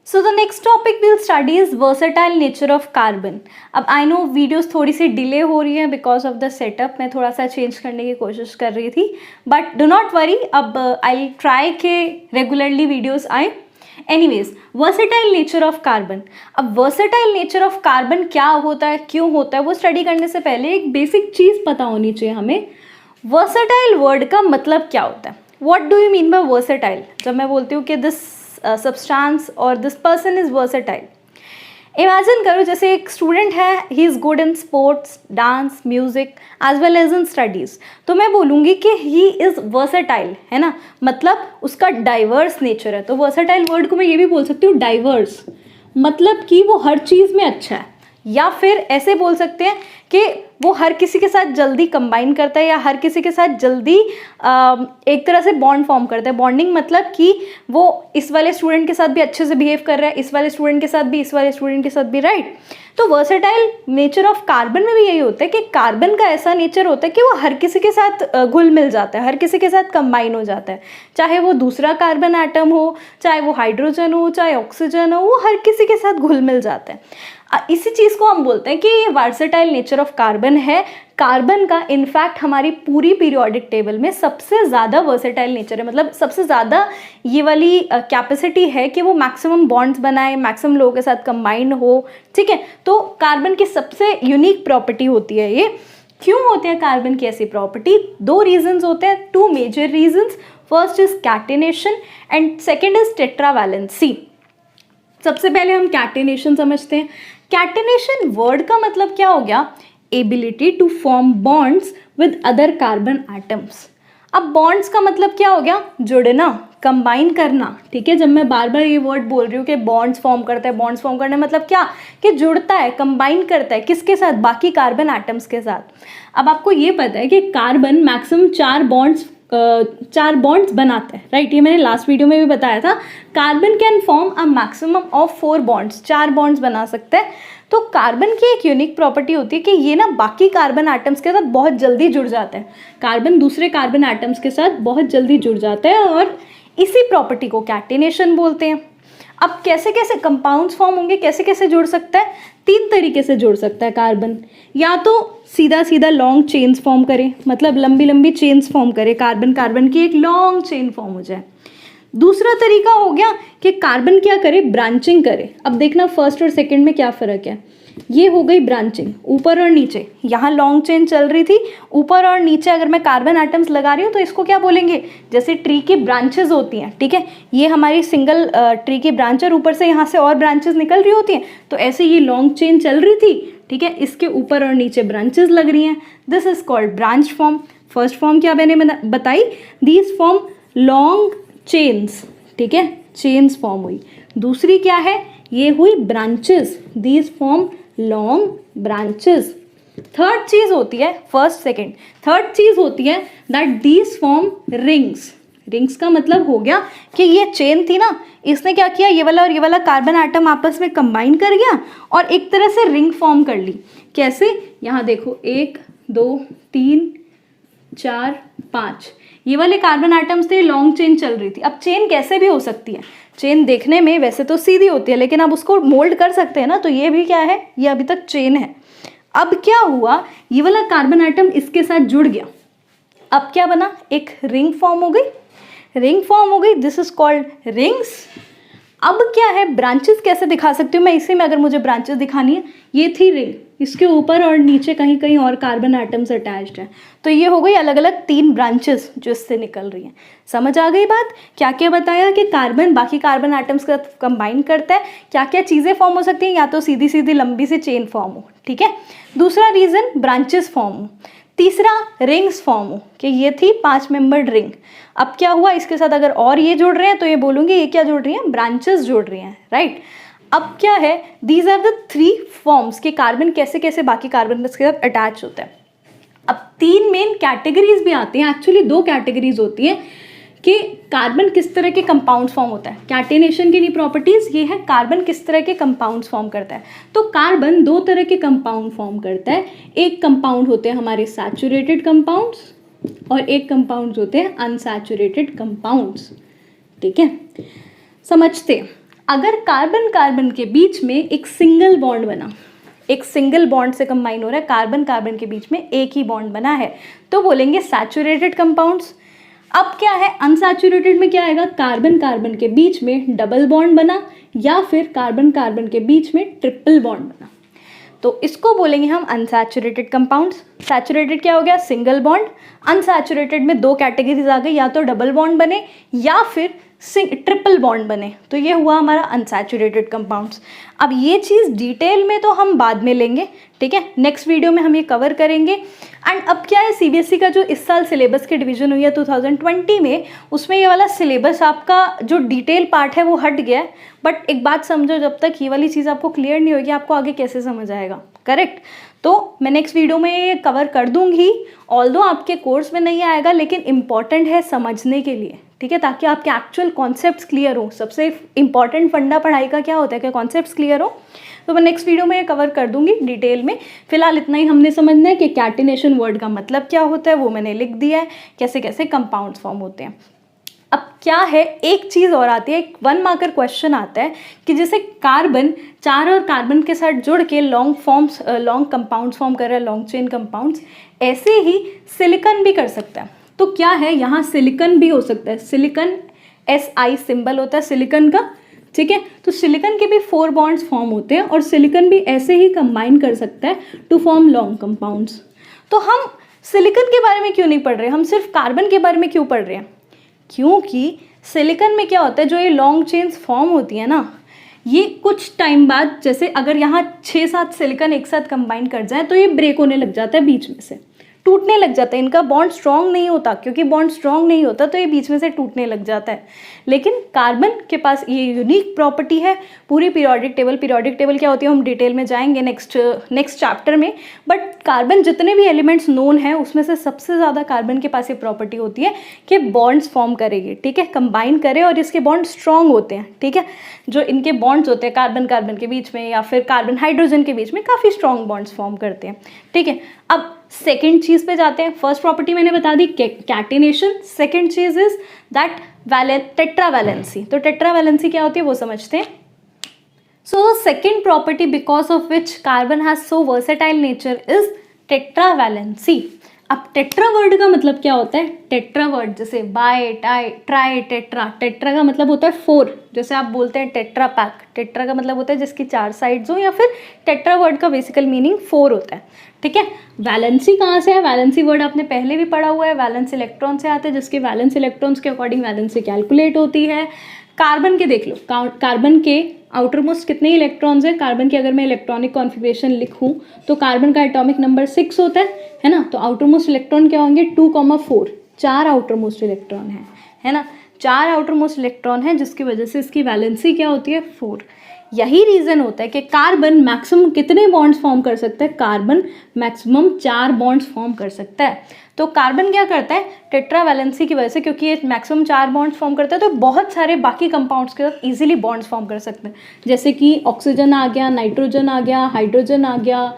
So the next topic will study is versatile nature of carbon. अब I know videos थोड़ी सी delay हो रही है बिकॉज ऑफ द सेटअप, मैं थोड़ा सा चेंज करने की कोशिश कर रही थी, बट डो नॉट वरी, अब आई ट्राई के रेगुलरली वीडियोस आए। Anyways, versatile nature of carbon. अब वर्सेटाइल नेचर ऑफ कार्बन क्या होता है, क्यों होता है, वो स्टडी करने से पहले एक बेसिक चीज़ पता होनी चाहिए हमें। वर्सेटाइल वर्ड का मतलब क्या होता है, what do you mean by versatile. जब मैं बोलती हूँ कि दिस सब्सटेंस और this person is versatile, imagine करो जैसे एक स्टूडेंट है, he is good in sports, dance, music as well as in studies, तो मैं बोलूँगी कि ही इज़ वर्सेटाइल, है ना, मतलब उसका डाइवर्स नेचर है। तो वर्सेटाइल वर्ड को मैं ये भी बोल सकती हूँ डाइवर्स, मतलब कि वो हर चीज़ में अच्छा है, या फिर ऐसे बोल सकते हैं कि वो हर किसी के साथ जल्दी कंबाइन करता है या हर किसी के साथ जल्दी एक तरह से बॉन्ड फॉर्म करता है। बॉन्डिंग मतलब कि वो इस वाले स्टूडेंट के साथ भी अच्छे से बिहेव कर रहा है, इस वाले स्टूडेंट के साथ भी, इस वाले स्टूडेंट के साथ भी, राइट। तो वर्सेटाइल नेचर ऑफ कार्बन में भी यही होता है कि कार्बन का ऐसा नेचर होता है कि वो हर किसी के साथ घुल मिल जाता है, हर किसी के साथ कंबाइन हो जाता है, चाहे वो दूसरा कार्बन एटम हो, चाहे वो हाइड्रोजन हो, चाहे ऑक्सीजन हो, वो हर किसी के साथ घुल मिल जाता है। इसी चीज़ को हम बोलते हैं कि ये वर्सेटाइल नेचर ऑफ कार्बन है। कार्बन का इनफैक्ट हमारी पूरी पीरियोडिक टेबल में सबसे ज़्यादा वर्सेटाइल नेचर है, मतलब सबसे ज़्यादा ये वाली कैपेसिटी है कि वो मैक्सिमम बॉन्ड्स बनाए, मैक्सिमम लोगों के साथ कंबाइन हो, ठीक है। तो कार्बन की सबसे यूनिक प्रॉपर्टी होती है ये। क्यों होती है कार्बन की ऐसी प्रॉपर्टी? दो रीजंस होते हैं, two major reasons. First is catenation and second is tetravalency. सबसे पहले हम कैटिनेशन समझते हैं। कैटिनेशन वर्ड का मतलब क्या हो गया? Ability to form bonds with other carbon atoms. अब बॉन्ड्स का मतलब क्या हो गया? जुड़ना, कंबाइन करना, ठीक है। जब मैं बार बार ये वर्ड बोल रही हूँ कि बॉन्ड्स फॉर्म करता है, बॉन्ड्स फॉर्म करने मतलब क्या कि जुड़ता है, कंबाइन करता है, किसके साथ? बाकी कार्बन एटम्स के साथ। अब आपको ये पता है कि कार्बन मैक्सिमम चार बॉन्ड्स बनाते हैं, राइट। ये मैंने लास्ट वीडियो में भी बताया था। Carbon can form a maximum of 4 bonds, 4 bonds बना सकते हैं। तो कार्बन की एक यूनिक प्रॉपर्टी होती है कि ये ना बाकी कार्बन एटम्स के साथ बहुत जल्दी जुड़ जाता है। कार्बन दूसरे कार्बन एटम्स के साथ बहुत जल्दी जुड़ जाता है और इसी प्रॉपर्टी को कैटिनेशन बोलते हैं। अब कैसे कैसे कंपाउंड्स फॉर्म होंगे, कैसे कैसे जुड़ सकता है? 3 तरीके से जुड़ सकता है कार्बन। या तो सीधा सीधा लॉन्ग चेन्स फॉर्म करे, मतलब लंबी लंबी चेन्स फॉर्म करे, कार्बन कार्बन की एक लॉन्ग चेन फॉर्म हो जाए। दूसरा तरीका हो गया कि कार्बन क्या करे? ब्रांचिंग करे। अब देखना फर्स्ट और सेकंड में क्या फ़र्क है। ये हो गई ब्रांचिंग, ऊपर और नीचे। यहाँ लॉन्ग चेन चल रही थी, ऊपर और नीचे अगर मैं कार्बन एटम्स लगा रही हूँ तो इसको क्या बोलेंगे? जैसे ट्री की ब्रांचेस होती हैं, ठीक है। ये हमारी सिंगल ट्री की ब्रांच और ऊपर से यहाँ से और ब्रांचेस निकल रही होती हैं, तो ऐसे ये लॉन्ग चेन चल रही थी, ठीक है। इसके ऊपर और नीचे ब्रांचेस लग रही हैं, this is called branch form. First form क्या मैंने बताई? दीज फॉर्म लॉन्ग चेन्स, ठीक है, चेन्स फॉर्म हुई। दूसरी क्या है? ये हुई branches, these form long branches. Third चीज होती है, फर्स्ट सेकंड, थर्ड चीज होती है that these form rings. Rings का मतलब हो गया कि ये चेन थी ना, इसने क्या किया? ये वाला और ये वाला कार्बन एटम आपस में कंबाइन कर गया और एक तरह से रिंग फॉर्म कर ली। कैसे? यहाँ देखो, 1 2 3 4 5, ये वाले कार्बन एटम्स थे, लॉन्ग चेन चल रही थी। अब चेन कैसे भी हो सकती है, चेन देखने में वैसे तो सीधी होती है, लेकिन अब उसको मोल्ड कर सकते हैं ना, तो ये भी क्या है? ये अभी तक चेन है। अब क्या हुआ? ये वाला कार्बन एटम इसके साथ जुड़ गया, अब क्या बना? एक रिंग फॉर्म हो गई, रिंग फॉर्म हो गई, दिस इज कॉल्ड रिंग्स। अब क्या है? ब्रांचेस कैसे दिखा सकती हूँ मैं इसी में? अगर मुझे ब्रांचेस दिखानी है, ये थी रिंग, इसके ऊपर और नीचे कहीं कहीं और कार्बन एटम्स अटैच्ड है, तो ये हो गई अलग अलग 3 ब्रांचेस जो इससे निकल रही हैं। समझ आ गई बात? क्या क्या बताया कि कार्बन बाकी कार्बन एटम्स के साथ कंबाइन करता है, क्या क्या चीज़ें फॉर्म हो सकती हैं, या तो सीधी सीधी लंबी सी चेन फॉर्म हो, ठीक है। दूसरा रीज़न ब्रांचेस फॉर्म हो। तीसरा रिंग्स फॉर्म हो कि ये थी 5 मेंबर्ड रिंग। अब क्या हुआ? इसके साथ अगर और ये जुड़ रहे हैं तो ये बोलूँगी ये क्या जुड़ रही हैं? ब्रांचेस जुड़ रही हैं, राइट। अब क्या है? दीज आर द 3 फॉर्म्स के कार्बन कैसे कैसे बाकी कार्बन के साथ अटैच होता है। अब 3 मेन कैटेगरीज भी आती हैं, एक्चुअली 2 कैटेगरीज होती हैं कि कार्बन किस तरह के कंपाउंड्स फॉर्म होता है। कैटिनेशन की नहीं प्रॉपर्टीज ये है, कार्बन किस तरह के कंपाउंड्स फॉर्म करता है। तो कार्बन 2 तरह के कंपाउंड फॉर्म करता है। एक कंपाउंड होते हैं हमारे सैचुरेटेड कंपाउंड्स और एक कंपाउंड्स होते हैं अनसैचुरेटेड कंपाउंड्स, ठीक है। समझते हैं। अगर कार्बन कार्बन के बीच में एक सिंगल बॉन्ड बना, एक सिंगल बॉन्ड से कंबाइन हो रहा है, कार्बन कार्बन के बीच में एक ही बॉन्ड बना है, तो बोलेंगे सैचुरेटेड कंपाउंड्स। अब क्या है, अनसैचुरेटेड में क्या आएगा, कार्बन कार्बन के बीच में डबल बॉन्ड बना या फिर कार्बन कार्बन के बीच में ट्रिपल बॉन्ड बना, तो इसको बोलेंगे हम अनसैचुरेटेड कंपाउंड्स। सैचुरेटेड क्या हो गया, सिंगल बॉन्ड। अनसैचुरेटेड में दो कैटेगरीज आ गई, या तो डबल बॉन्ड बने या फिर ट्रिपल बॉन्ड बने, तो ये हुआ हमारा अनसैचुरेटेड कंपाउंड्स। अब ये चीज़ डिटेल में तो हम बाद में लेंगे, ठीक है, नेक्स्ट वीडियो में हम ये कवर करेंगे। एंड अब क्या है, सीबीएसई का जो इस साल सिलेबस की डिवीजन हुई है 2020 में, उसमें ये वाला सिलेबस आपका जो डिटेल पार्ट है वो हट गया है। बट एक बात समझो, जब तक ये वाली चीज़ आपको क्लियर नहीं होगी, आपको आगे कैसे समझ आएगा, करेक्ट। तो मैं नेक्स्ट वीडियो में ये कवर कर दूंगी, ऑल्दो आपके कोर्स में नहीं आएगा, लेकिन इम्पॉर्टेंट है समझने के लिए, ठीक है, ताकि आपके एक्चुअल कॉन्सेप्ट्स क्लियर हो। सबसे इंपॉर्टेंट फंडा पढ़ाई का क्या होता है कि कॉन्सेप्ट्स क्लियर हो। तो मैं नेक्स्ट वीडियो में ये कवर कर दूंगी डिटेल में। फिलहाल इतना ही हमने समझना है कि कैटिनेशन वर्ड का मतलब क्या होता है, वो मैंने लिख दिया है, कैसे कैसे कंपाउंड्स फॉर्म होते हैं। अब क्या है, एक चीज़ और आती है, एक 1 मार्कर क्वेश्चन आता है कि जैसे कार्बन 4 और कार्बन के साथ जुड़ के लॉन्ग कंपाउंड्स फॉर्म कर रहा है, लॉन्ग चेन कंपाउंड्स, ऐसे ही सिलिकॉन भी कर सकता है। तो क्या है, यहाँ सिलिकॉन भी हो सकता है, सिलिकॉन SI सिंबल होता है सिलिकॉन का, ठीक है। तो सिलिकॉन के भी 4 बॉन्ड्स फॉर्म होते हैं और सिलिकॉन भी ऐसे ही कंबाइन कर सकता है टू फॉर्म लॉन्ग कंपाउंड्स। तो हम सिलिकॉन के बारे में क्यों नहीं पढ़ रहे, हम सिर्फ कार्बन के बारे में क्यों पढ़ रहे हैं, क्योंकि सिलिकॉन में क्या होता है, जो ये लॉन्ग चेन्स फॉर्म होती है ना, ये कुछ टाइम बाद, जैसे अगर यहाँ 6-7 सिलिकॉन एक साथ कंबाइन कर जाए तो ये ब्रेक होने लग जाता है, बीच में से टूटने लग जाता है, इनका बॉन्ड स्ट्रॉन्ग नहीं होता। क्योंकि बॉन्ड स्ट्रॉन्ग नहीं होता तो ये बीच में से टूटने लग जाता है। लेकिन कार्बन के पास ये यूनिक प्रॉपर्टी है। पूरी पीरियोडिक टेबल क्या होती है हम डिटेल में जाएंगे नेक्स्ट चैप्टर में। बट कार्बन जितने भी एलिमेंट्स नोन हैं उसमें से सबसे ज़्यादा कार्बन के पास ये प्रॉपर्टी होती है कि बॉन्ड्स फॉर्म करेगी, ठीक है, कंबाइन करे और इसके बॉन्ड स्ट्रॉन्ग होते हैं, ठीक है। जो इनके बॉन्ड्स होते हैं कार्बन कार्बन के बीच में या फिर कार्बन हाइड्रोजन के बीच में, काफ़ी स्ट्रॉन्ग बॉन्ड्स फॉर्म करते हैं, ठीक है। अब सेकेंड चीज़ पे जाते हैं। फर्स्ट प्रॉपर्टी मैंने बता दी कैटिनेशन, सेकेंड चीज़ इज दैट टेट्रावैलेंसी। तो टेट्रावैलेंसी क्या होती है वो समझते हैं। So second property because of which carbon has so versatile nature is tetravalency. अब टेट्रा वर्ड का मतलब क्या होता है, टेट्रा वर्ड जैसे bi di tri tetra, tetra का मतलब होता है 4, जैसे आप बोलते हैं टेट्रा पैक, टेट्रा का मतलब होता है जिसकी 4 साइड्स हो, या फिर टेट्रा वर्ड का बेसिकल मीनिंग 4 होता है, ठीक है। वैलेंसी कहाँ से है, वैलेंसी वर्ड आपने पहले भी पढ़ा हुआ है, वैलेंस इलेक्ट्रॉन से आते हैं, जिसके वैलेंस इलेक्ट्रॉन्स के अकॉर्डिंग वैलेंसी कैलकुलेट होती है। कार्बन के देख लो, कार्बन के आउटर मोस्ट कितने इलेक्ट्रॉन्स हैं, कार्बन की अगर मैं इलेक्ट्रॉनिक कॉन्फ़िगरेशन लिखूं तो कार्बन का एटॉमिक नंबर 6 होता है ना। तो आउटर मोस्ट इलेक्ट्रॉन क्या होंगे 2,4, 4 आउटर मोस्ट इलेक्ट्रॉन है ना, 4 आउटर मोस्ट इलेक्ट्रॉन है, जिसकी वजह से इसकी वैलेंसी क्या होती है 4। यही रीज़न होता है कि कार्बन मैक्सिमम कितने बॉन्ड्स फॉर्म कर सकता है, कार्बन मैक्सिमम 4 बॉन्ड्स फॉर्म कर सकता है। तो कार्बन क्या करता है टेट्रावैलेंसी की वजह से, क्योंकि ये मैक्सिमम 4 बॉन्ड्स फॉर्म करता है, तो बहुत सारे बाकी कंपाउंड्स के साथ इजीली बॉन्ड्स फॉर्म कर सकते हैं। जैसे कि ऑक्सीजन आ गया, नाइट्रोजन आ गया, हाइड्रोजन आ गया,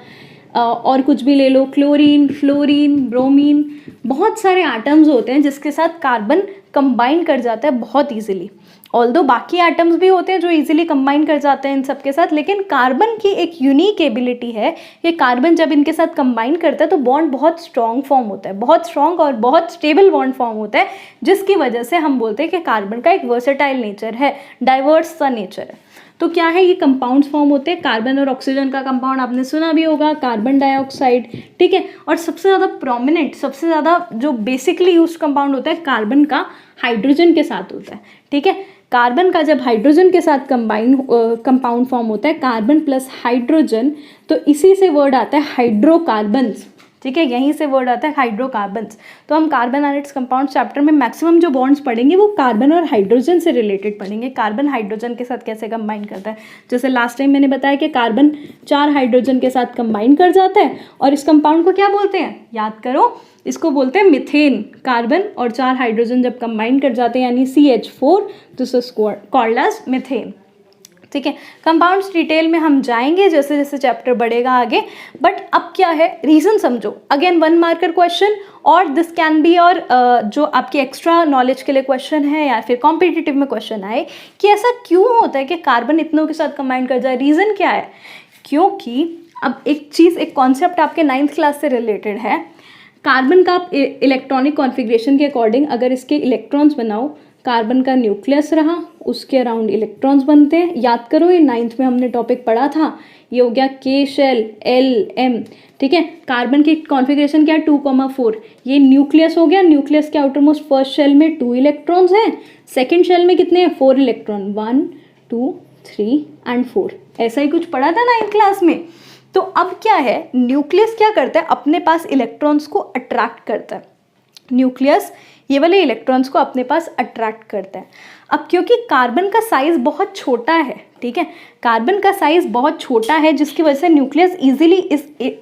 और कुछ भी ले लो, क्लोरीन, फ्लोरीन, ब्रोमीन, बहुत सारे एटम्स होते हैं जिसके साथ कार्बन कंबाइन कर जाता है बहुत ईजिली। ऑल्दो बाकी एटम्स भी होते हैं जो इजीली कंबाइन कर जाते हैं इन सब के साथ, लेकिन कार्बन की एक यूनिक एबिलिटी है कि कार्बन जब इनके साथ कंबाइन करता है तो बॉन्ड बहुत स्ट्रॉन्ग फॉर्म होता है, बहुत स्ट्रॉन्ग और बहुत स्टेबल बॉन्ड फॉर्म होता है, जिसकी वजह से हम बोलते हैं कि कार्बन का एक वर्सेटाइल नेचर है, डाइवर्स सा नेचर है। तो क्या है, ये कंपाउंड्स फॉर्म होते हैं। कार्बन और ऑक्सीजन का कंपाउंड आपने सुना भी होगा, कार्बन डाइऑक्साइड, ठीक है। और सबसे ज़्यादा प्रोमिनेंट, सबसे ज़्यादा जो बेसिकली यूज कंपाउंड होता है कार्बन का हाइड्रोजन के साथ होता है, ठीक है। कार्बन का जब हाइड्रोजन के साथ कंपाउंड फॉर्म होता है कार्बन प्लस हाइड्रोजन, तो इसी से वर्ड आता है हाइड्रोकार्बन्स, ठीक है, यहीं से वर्ड आता है हाइड्रोकार्बन्स। तो हम carbon and its compound chapter में मैक्सिमम जो बॉन्ड्स पढ़ेंगे वो कार्बन और हाइड्रोजन से रिलेटेड पढ़ेंगे, कार्बन हाइड्रोजन के साथ कैसे कंबाइन करता है। जैसे लास्ट टाइम मैंने बताया कि कार्बन 4 हाइड्रोजन के साथ कंबाइन कर जाता है, और इस कंपाउंड को क्या बोलते हैं, याद करो, इसको बोलते हैं मिथेन। कार्बन और 4 हाइड्रोजन जब कंबाइन कर जाते हैं यानी CH4, this is called as methane. ठीक है। कंपाउंड्स डिटेल में हम जाएंगे जैसे जैसे चैप्टर बढ़ेगा आगे, बट अब क्या है, रीज़न समझो। अगेन 1 मार्कर क्वेश्चन, और दिस कैन बी और जो आपकी एक्स्ट्रा नॉलेज के लिए क्वेश्चन है या फिर कॉम्पिटिटिव में क्वेश्चन आए कि ऐसा क्यों होता है कि कार्बन इतनों के साथ कंबाइन कर जाए, रीज़न क्या है। क्योंकि अब एक चीज़, एक कॉन्सेप्ट आपके 9th क्लास से रिलेटेड है। कार्बन का इलेक्ट्रॉनिक कॉन्फ़िगरेशन के अकॉर्डिंग अगर इसके इलेक्ट्रॉन्स बनाओ, कार्बन का न्यूक्लियस रहा, उसके अराउंड इलेक्ट्रॉन्स बनते हैं। याद करो ये 9th में हमने टॉपिक पढ़ा था, ये हो गया K शेल L M, ठीक है। कार्बन की कॉन्फ़िगरेशन क्या है 2,4, ये न्यूक्लियस हो गया। न्यूक्लियस के आउटर मोस्ट फर्स्ट शेल में 2 इलेक्ट्रॉन्स हैं, सेकेंड शेल में कितने हैं 4 इलेक्ट्रॉन, 1 2 3 एंड 4। ऐसा ही कुछ पढ़ा था 9th क्लास में। तो अब क्या है, न्यूक्लियस क्या करता है, अपने पास इलेक्ट्रॉन्स को अट्रैक्ट करता है। न्यूक्लियस ये वाले इलेक्ट्रॉन्स को अपने पास अट्रैक्ट करता है। अब क्योंकि कार्बन का साइज़ बहुत छोटा है, ठीक है, कार्बन का साइज़ बहुत छोटा है, जिसकी वजह से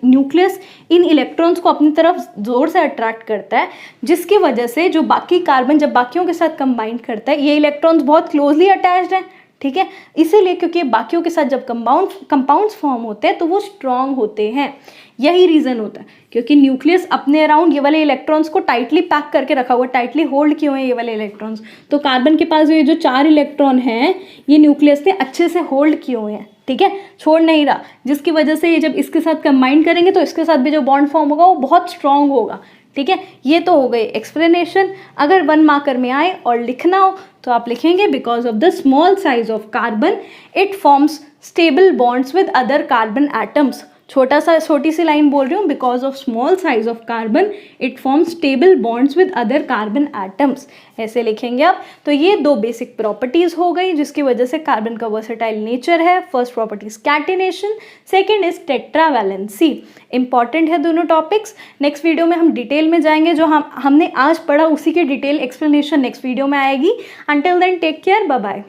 न्यूक्लियस इन इलेक्ट्रॉन्स को अपनी तरफ ज़ोर से अट्रैक्ट करता है, जिसकी वजह से जो बाकी कार्बन जब बाकियों के साथ कंबाइन करता है, ये इलेक्ट्रॉन्स बहुत क्लोजली अटैच्ड हैं, ठीक है। इसीलिए क्योंकि बाकियों के साथ जब कंपाउंड्स फॉर्म होते हैं तो वो स्ट्रॉन्ग होते हैं। यही रीज़न होता है, क्योंकि न्यूक्लियस अपने अराउंड ये वाले इलेक्ट्रॉन्स को टाइटली पैक करके रखा हुआ, टाइटली होल्ड किए हुए हैं ये वाले इलेक्ट्रॉन्स। तो कार्बन के पास ये जो 4 इलेक्ट्रॉन हैं, ये न्यूक्लियस ने अच्छे से होल्ड किए हुए हैं, ठीक है, छोड़ नहीं रहा, जिसकी वजह से ये जब इसके साथ कंबाइन करेंगे तो इसके साथ भी जो बॉन्ड फॉर्म होगा वो बहुत स्ट्रॉन्ग होगा, ठीक है। ये तो हो गई एक्सप्लेनेशन। अगर 1 मार्कर में आए और लिखना हो तो आप लिखेंगे because of the small size of carbon it forms stable bonds with other carbon atoms. छोटी सी लाइन बोल रही हूँ, because of small size of carbon it forms stable bonds with other carbon atoms, ऐसे लिखेंगे आप। तो ये 2 बेसिक प्रॉपर्टीज हो गई जिसकी वजह से कार्बन का वर्सेटाइल नेचर है। First property is catenation, second is tetravalency. Important है दोनों टॉपिक्स। नेक्स्ट वीडियो में हम डिटेल में जाएंगे, जो हमने आज पढ़ा उसी की डिटेल एक्सप्लेनेशन नेक्स्ट वीडियो में आएगी। Until then take care, bye bye.